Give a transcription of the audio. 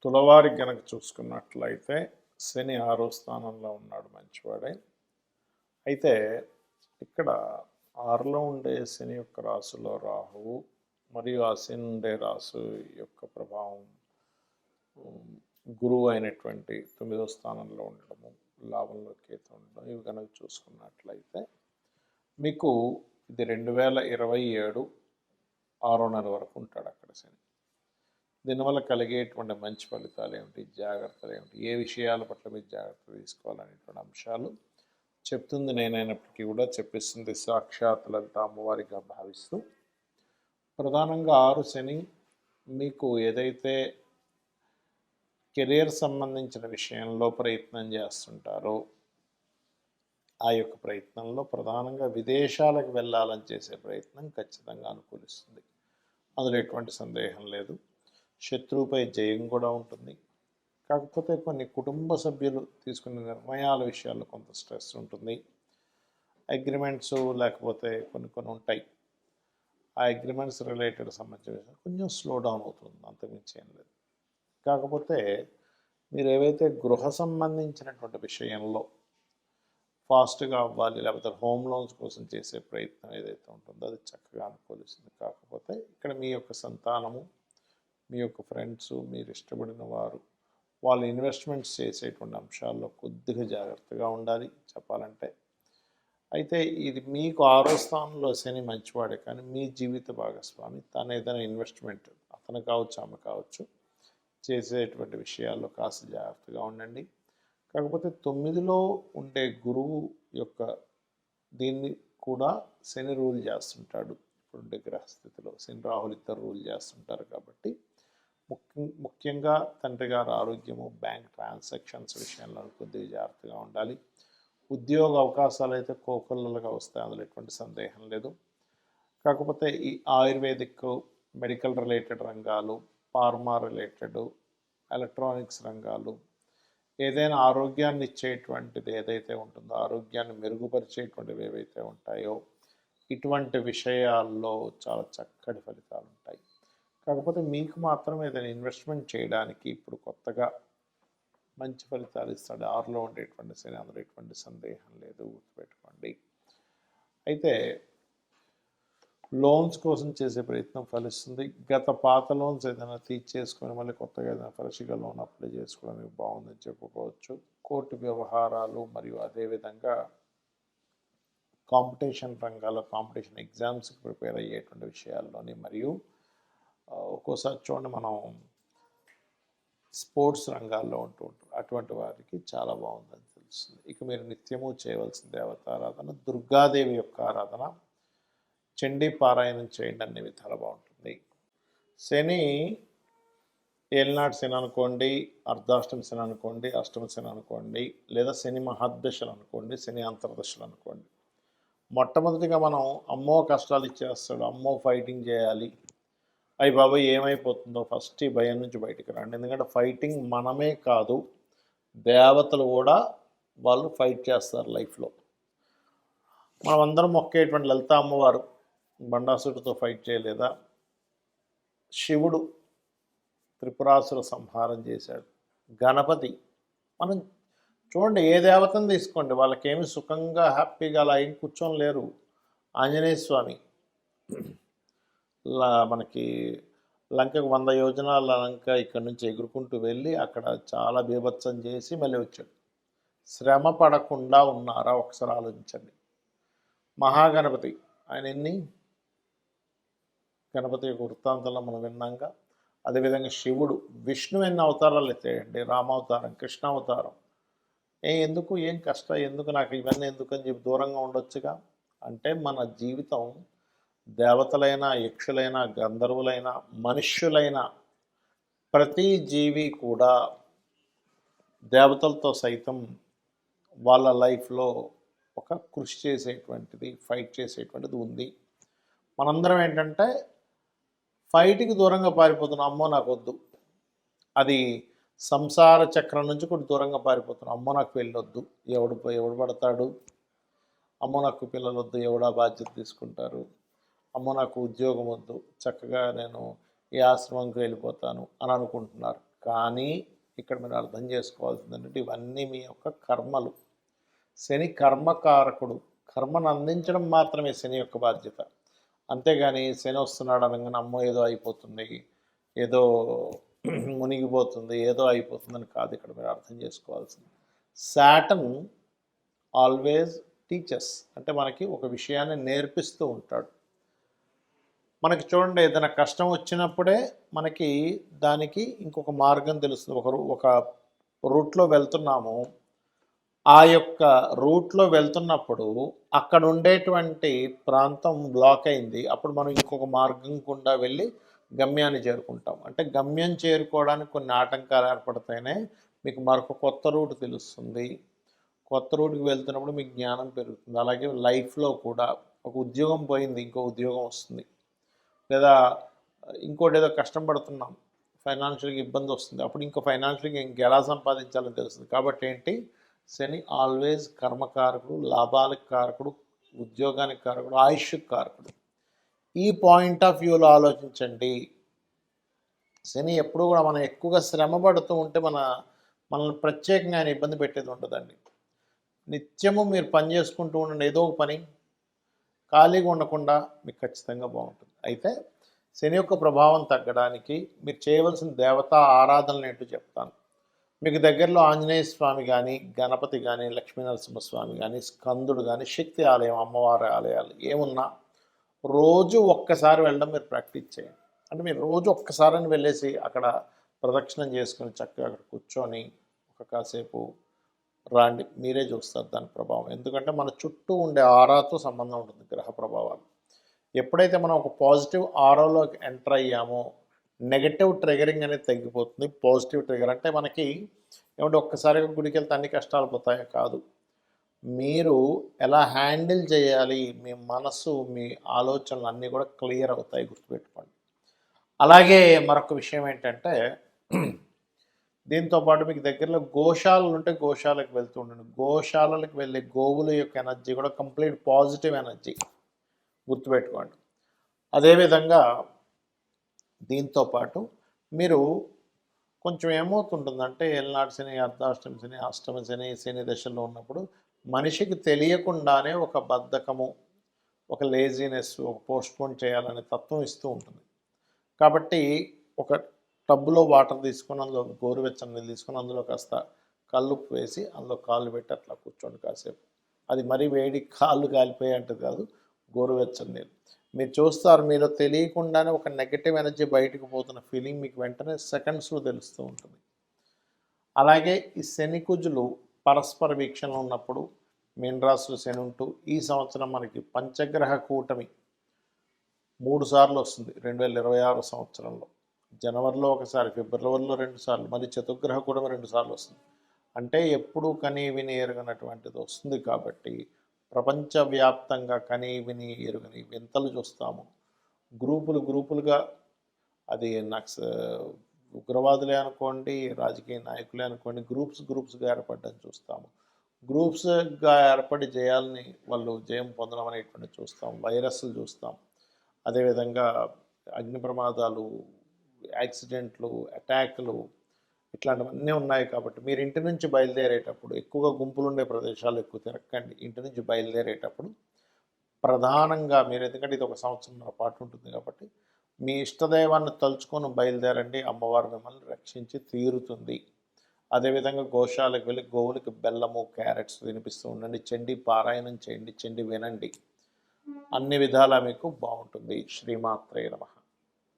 తులవారికి గనక చూసుకున్నట్లయితే శని 6వ స్థానంలో ఉన్నాడు, మంచివాడే. అయితే ఇక్కడ 6లో ఉండే శని యొక్క రాశిలో రాహువు మరియు ఆ శని ఉండే రాశి యొక్క ప్రభావం గురువు అయినటువంటి 9వ స్థానంలో ఉండడము, లాభంలో కేతు ఉండడం, ఇవి కనుక చూసుకున్నట్లయితే మీకు ఇది 2027 6వ నెల వరకు ఉంటాడు అక్కడ శని. దీనివల్ల కలిగేటువంటి మంచి ఫలితాలు ఏమిటి, జాగ్రత్తలు ఏమిటి, ఏ విషయాల పట్ల మీరు జాగ్రత్తలు తీసుకోవాలనేటువంటి అంశాలు చెప్తుంది నేనైనప్పటికీ కూడా చెప్పిస్తుంది సాక్షాత్ లలిత అమ్మవారిగా భావిస్తూ. ప్రధానంగా 6 శని మీకు ఏదైతే కెరియర్ సంబంధించిన విషయంలో ప్రయత్నం చేస్తుంటారో ఆ యొక్క ప్రయత్నంలో ప్రధానంగా విదేశాలకు వెళ్ళాలని చేసే ప్రయత్నం ఖచ్చితంగా అనుకూలిస్తుంది. అందులో ఎటువంటి సందేహం లేదు. శత్రువుపై జయం కూడా ఉంటుంది. కాకపోతే కొన్ని కుటుంబ సభ్యులు తీసుకునే నిర్ణయాల విషయాల్లో కొంత స్ట్రెస్ ఉంటుంది. అగ్రిమెంట్స్ లేకపోతే కొన్ని ఉంటాయి. ఆ అగ్రిమెంట్స్ రిలేటెడ్ సంబంధించిన కొంచెం స్లో డౌన్ అవుతుంది, అంతకుమించి ఏం లేదు. కాకపోతే మీరు ఏవైతే గృహ సంబంధించినటువంటి విషయంలో ఫాస్ట్గా అవ్వాలి, లేకపోతే హోమ్ లోన్స్ కోసం చేసే ప్రయత్నం ఏదైతే ఉంటుందో అది చక్కగా అనుకూలిస్తుంది. కాకపోతే ఇక్కడ మీ యొక్క సంతానము, మీ యొక్క ఫ్రెండ్స్, మీరు ఇష్టపడిన వారు, వాళ్ళు ఇన్వెస్ట్మెంట్స్ చేసేటువంటి అంశాల్లో కొద్దిగా జాగ్రత్తగా ఉండాలి చెప్పాలంటే. అయితే ఇది మీకు 6వ స్థానంలో శని మంచివాడే, కానీ మీ జీవిత భాగస్వామి తను ఏదైనా ఇన్వెస్ట్మెంట్, అతను కావచ్చు ఆమె కావచ్చు, చేసేటువంటి విషయాల్లో కాస్త జాగ్రత్తగా ఉండండి. కాకపోతే 9లో ఉండే గురువు యొక్క దీన్ని కూడా శని రూల్ చేస్తుంటాడు. ఇప్పుడుండే గ్రహస్థితిలో శని రాహులు ఇద్దరు రూల్ చేస్తుంటారు కాబట్టి ముఖ్యంగా తండ్రి గారి ఆరోగ్యము, బ్యాంక్ ట్రాన్సాక్షన్స్ విషయంలో కొద్దిగా జాగ్రత్తగా ఉండాలి. ఉద్యోగ అవకాశాలు అయితే కోకొల్లలుగా వస్తాయి, అందులో ఎటువంటి సందేహం లేదు. కాకపోతే ఈ ఆయుర్వేదిక్, మెడికల్ రిలేటెడ్ రంగాలు, ఫార్మా రిలేటెడ్, ఎలక్ట్రానిక్స్ రంగాలు, ఏదైనా ఆరోగ్యాన్ని ఇచ్చేటువంటిది ఏదైతే ఉంటుందో, ఆరోగ్యాన్ని మెరుగుపరిచేటువంటివి ఏవైతే ఉంటాయో ఇటువంటి విషయాల్లో చాలా చక్కటి ఫలితాలు ఉంటాయి. కాకపోతే మీకు మాత్రం ఏదైనా ఇన్వెస్ట్మెంట్ చేయడానికి ఇప్పుడు కొత్తగా మంచి ఫలితాలు ఇస్తాడు 6లో ఉండేటువంటి శని, అందులో ఎటువంటి సందేహం లేదు, గుర్తుపెట్టుకోండి. అయితే లోన్స్ కోసం చేసే ప్రయత్నం ఫలిస్తుంది. గత పాత లోన్స్ ఏదైనా తీర్చేసుకొని మళ్ళీ కొత్తగా ఏదైనా ఫ్రెష్గా లోన్ అప్లై చేసుకోవడం మీకు బాగుందని చెప్పుకోవచ్చు. కోర్టు వ్యవహారాలు మరియు అదేవిధంగా కాంపిటీషన్ రంగాల్లో కాంపిటీషన్ ఎగ్జామ్స్కి ప్రిపేర్ అయ్యేటువంటి విషయాల్లోని, మరియు ఒక్కోసారి చూడండి మనం స్పోర్ట్స్ రంగాల్లో ఉంటాం, అటువంటి వారికి చాలా బాగుందని తెలుస్తుంది. ఇక మీరు నిత్యము చేయవలసిన దేవతారాధన దుర్గాదేవి యొక్క ఆరాధన, చండీ పారాయణం చేయండి, అన్ని విధాలు బాగుంటుంది. శని ఏలినాటి శని అనుకోండి, అర్ధాష్టమి శని అనుకోండి, అష్టమి శని అనుకోండి, లేదా శని మహాదశలు అనుకోండి, శని అంతర్దశలు అనుకోండి. మొట్టమొదటిగా మనం అమ్మో కష్టాలు ఇచ్చేస్తాడు, అమ్మో ఫైటింగ్ చేయాలి, అయ్యి బాబాయ్ ఏమైపోతుందో ఫస్ట్ ఈ భయం నుంచి బయటికి రండి. ఎందుకంటే ఫైటింగ్ మనమే కాదు, దేవతలు కూడా వాళ్ళు ఫైట్ చేస్తారు లైఫ్లో. మనం అందరం మొక్కేటువంటి లలిత అమ్మవారు బండాసుడితో ఫైట్ చేయలేదా? శివుడు త్రిపురాసుర సంహారం చేశాడు. గణపతి, మనం చూడండి ఏ దేవతను తీసుకోండి, వాళ్ళకేమి సుఖంగా హ్యాపీగా అలా ఏం కూర్చొని లేరు. ఆంజనేయ స్వామి మనకి లంకకు 100 యోజనాల లంక ఇక్కడి నుంచి ఎగురుకుంటూ వెళ్ళి అక్కడ చాలా బీభత్సం చేసి మళ్ళీ వచ్చాడు. శ్రమ పడకుండా ఉన్నారా ఒకసారి ఆలోచించండి. మహాగణపతి, ఆయన ఎన్ని గణపతి యొక్క వృత్తాంతంలో మనం విన్నాక. అదేవిధంగా శివుడు, విష్ణు ఎన్ని అవతారాలు ఎత్తాయండి, రామావతారం, కృష్ణావతారం. ఎందుకు, ఏం కష్టం, ఎందుకు నాకు ఇవన్నీ ఎందుకు అని చెప్పి దూరంగా ఉండొచ్చుగా. అంటే మన జీవితం దేవతలైనా, యక్షులైనా, గంధర్వులైనా, మనుష్యులైనా ప్రతి జీవి కూడా దేవతలతో సైతం వాళ్ళ లైఫ్లో ఒక కృషి చేసేటువంటిది, ఫైట్ చేసేటువంటిది ఉంది. మనందరం ఏంటంటే ఫైట్కి దూరంగా పారిపోతున్నాం, అమ్మో నాకు వద్దు, అది సంసార చక్రం నుంచి కూడా దూరంగా పారిపోతున్నాం. అమ్మో నాకు పెళ్ళొద్దు, ఎవడు పడతాడు, అమ్మో నాకు పిల్లలు వద్దు, ఎవడా బాధ్యత తీసుకుంటారు, అమ్మో నాకు ఉద్యోగం వద్దు, చక్కగా నేను ఈ ఆశ్రమంకి వెళ్ళిపోతాను అని అనుకుంటున్నారు. కానీ ఇక్కడ మీరు అర్థం చేసుకోవాల్సింది ఏంటంటే ఇవన్నీ మీ యొక్క కర్మలు. శని కర్మకారకుడు. కర్మను అందించడం మాత్రమే శని యొక్క బాధ్యత. అంతేగాని శని వస్తున్నాడు అనగానే అమ్మో ఏదో అయిపోతుంది, ఏదో మునిగిపోతుంది, ఏదో అయిపోతుందని కాదు ఇక్కడ మీరు అర్థం చేసుకోవాల్సింది. సాటర్న్ ఆల్వేస్ టీచర్స్, అంటే మనకి ఒక విషయాన్ని నేర్పిస్తూ ఉంటాడు. మనకి చూడండి, ఏదైనా కష్టం వచ్చినప్పుడే మనకి దానికి ఇంకొక మార్గం తెలుస్తుంది. ఒక రూట్లో వెళ్తున్నాము, ఆ యొక్క రూట్లో వెళ్తున్నప్పుడు అక్కడ ఉండేటువంటి ప్రాంతం బ్లాక్ అయింది. అప్పుడు మనం ఇంకొక మార్గం గుండా వెళ్ళి గమ్యాన్ని చేరుకుంటాం. అంటే గమ్యం చేరుకోవడానికి కొన్ని ఆటంకాలు ఏర్పడితేనే మీకు మరొక కొత్త రూట్ తెలుస్తుంది. కొత్త రూట్కి వెళ్తున్నప్పుడు మీకు జ్ఞానం పెరుగుతుంది. అలాగే లైఫ్లో కూడా ఒక ఉద్యోగం పోయింది, ఇంకో ఉద్యోగం వస్తుంది. లేదా ఇంకోటి ఏదో కష్టం పడుతున్నాం, ఫైనాన్షియల్గా ఇబ్బంది వస్తుంది, అప్పుడు ఇంకో ఫైనాన్షియల్గా ఇంకెలా సంపాదించాలని తెలుస్తుంది. కాబట్టి ఏంటి, శని ఆల్వేస్ కర్మకారకుడు, లాభాలకు కారకుడు, ఉద్యోగానికి కారకుడు, ఆయుష్కి కారకుడు. ఈ పాయింట్ ఆఫ్ వ్యూలో ఆలోచించండి. శని ఎప్పుడు కూడా మనం ఎక్కువగా శ్రమ పడుతూ ఉంటే మనల్ని ప్రత్యేకంగా ఆయన ఇబ్బంది పెట్టేది ఉండదండి. నిత్యము మీరు పని చేసుకుంటూ ఉండండి, ఏదో ఒక పని, ఖాళీగా ఉండకుండా మీకు ఖచ్చితంగా బాగుంటుంది. అయితే శని యొక్క ప్రభావం తగ్గడానికి మీరు చేయవలసిన దేవతా ఆరాధనలు ఏంటో చెప్తాను. మీకు దగ్గరలో ఆంజనేయ స్వామి కానీ, గణపతి కానీ, లక్ష్మీనరసింహస్వామి కానీ, స్కందుడు కానీ, శక్తి ఆలయం, అమ్మవారి ఆలయాలు ఏమున్నా రోజు ఒక్కసారి వెళ్ళడం మీరు ప్రాక్టీస్ చేయండి. అంటే మీరు రోజు ఒక్కసారిని వెళ్ళేసి అక్కడ ప్రదక్షిణం చేసుకొని చక్కగా అక్కడ కూర్చొని ఒక కాసేపు రాండి, మీరే చూస్తారు దాని ప్రభావం. ఎందుకంటే మన చుట్టూ ఉండే ఆరాతో సంబంధం ఉంటుంది గ్రహ ప్రభావాలు. ఎప్పుడైతే మనం ఒక పాజిటివ్ ఆరాలోకి ఎంటర్ అయ్యామో నెగటివ్ ట్రిగరింగ్ అనేది తగ్గిపోతుంది. పాజిటివ్ ట్రిగర్ అంటే మనకి ఏమంటే ఒక్కసారిగా గుడికి వెళ్తే అన్ని కష్టాలు పోతాయో కాదు, మీరు ఎలా హ్యాండిల్ చేయాలి, మీ మనసు, మీ ఆలోచనలు అన్నీ కూడా క్లియర్ అవుతాయి, గుర్తుపెట్టుకోండి. అలాగే మరొక విషయం ఏంటంటే, దీంతోపాటు మీకు దగ్గరలో గోశాలలు ఉంటే గోశాలకు వెళ్తూ ఉండండి. గోశాలలకు వెళ్ళే గోవుల యొక్క ఎనర్జీ కూడా కంప్లీట్ పాజిటివ్ ఎనర్జీ, గుర్తుపెట్టుకోండి. అదేవిధంగా దీంతోపాటు మీరు కొంచెం ఏమవుతుంటుందంటే ఏలనాటి శని, అర్ధాష్టమి శని, అష్టమ శని, శని దశలో ఉన్నప్పుడు మనిషికి తెలియకుండానే ఒక బద్ధకము, ఒక లేజినెస్, ఒక పోస్ట్పోన్ చేయాలనే తత్వం ఇస్తూ ఉంటుంది. కాబట్టి ఒక టబ్బులో వాటర్ తీసుకొని అందులో గోరువెచ్చని నీళ్ళు తీసుకొని అందులో కాస్త కల్లుప్పు వేసి అందులో కాళ్ళు పెట్టి అట్లా కూర్చోండి కాసేపు. అది మరీ వేడి కాళ్ళు కాలిపోయే అంటే కాదు, గోరువెచ్చని నీళ్ళు. మీరు చూస్తారు, మీరు తెలియకుండానే ఒక నెగటివ్ ఎనర్జీ బయటకు పోతున్న ఫీలింగ్ మీకు వెంటనే సెకండ్స్లో తెలుస్తూ ఉంటుంది. అలాగే ఈ శని కుజులు పరస్పర వీక్షణలో ఉన్నప్పుడు మీనరాశిలో శని ఉంటూ ఈ సంవత్సరం మనకి పంచగ్రహ కూటమి 3 సార్లు వస్తుంది 2026 సంవత్సరంలో. జనవరిలో ఒకసారి, ఫిబ్రవరిలో 2 సార్లు, మరి చతుర్గ్రహ కూటమి 2 సార్లు వస్తుంది. అంటే ఎప్పుడూ కనీ విని ఎరుగనటువంటిది వస్తుంది. కాబట్టి ప్రపంచవ్యాప్తంగా కనీ విని ఎరుగని వింతలు చూస్తాము. గ్రూపులుగా, అది ఉగ్రవాదులే అనుకోండి, రాజకీయ నాయకులే అనుకోండి, గ్రూప్స్గా ఏర్పడడం చూస్తాము. గ్రూప్స్గా ఏర్పడి జయాల్ని వాళ్ళు జయం పొందడం అనేటువంటి చూస్తాం. వైరస్లు చూస్తాం. అదేవిధంగా అగ్ని ప్రమాదాలు, యాక్సిడెంట్లు, అటాక్లు, ఇట్లాంటివన్నీ ఉన్నాయి. కాబట్టి మీరు ఇంటి నుంచి బయలుదేరేటప్పుడు ఎక్కువగా గుంపులు ఉండే ప్రదేశాలు ఎక్కువ తిరగకండి. ఇంటి నుంచి బయలుదేరేటప్పుడు ప్రధానంగా మీరు, ఎందుకంటే ఇది 1 సంవత్సరం పాటు ఉంటుంది కాబట్టి మీ ఇష్టదైవాన్ని తలుచుకొని బయలుదేరండి. అమ్మవారు మిమ్మల్ని రక్షించి తీరుతుంది. అదేవిధంగా గోశాలకు వెళ్ళి గోవులకి బెల్లము, క్యారెట్స్ తినిపిస్తూ ఉండండి. చండీ పారాయణం చేయండి, చండీ వినండి. అన్ని విధాలా మీకు బాగుంటుంది. శ్రీమాత్రే నమః.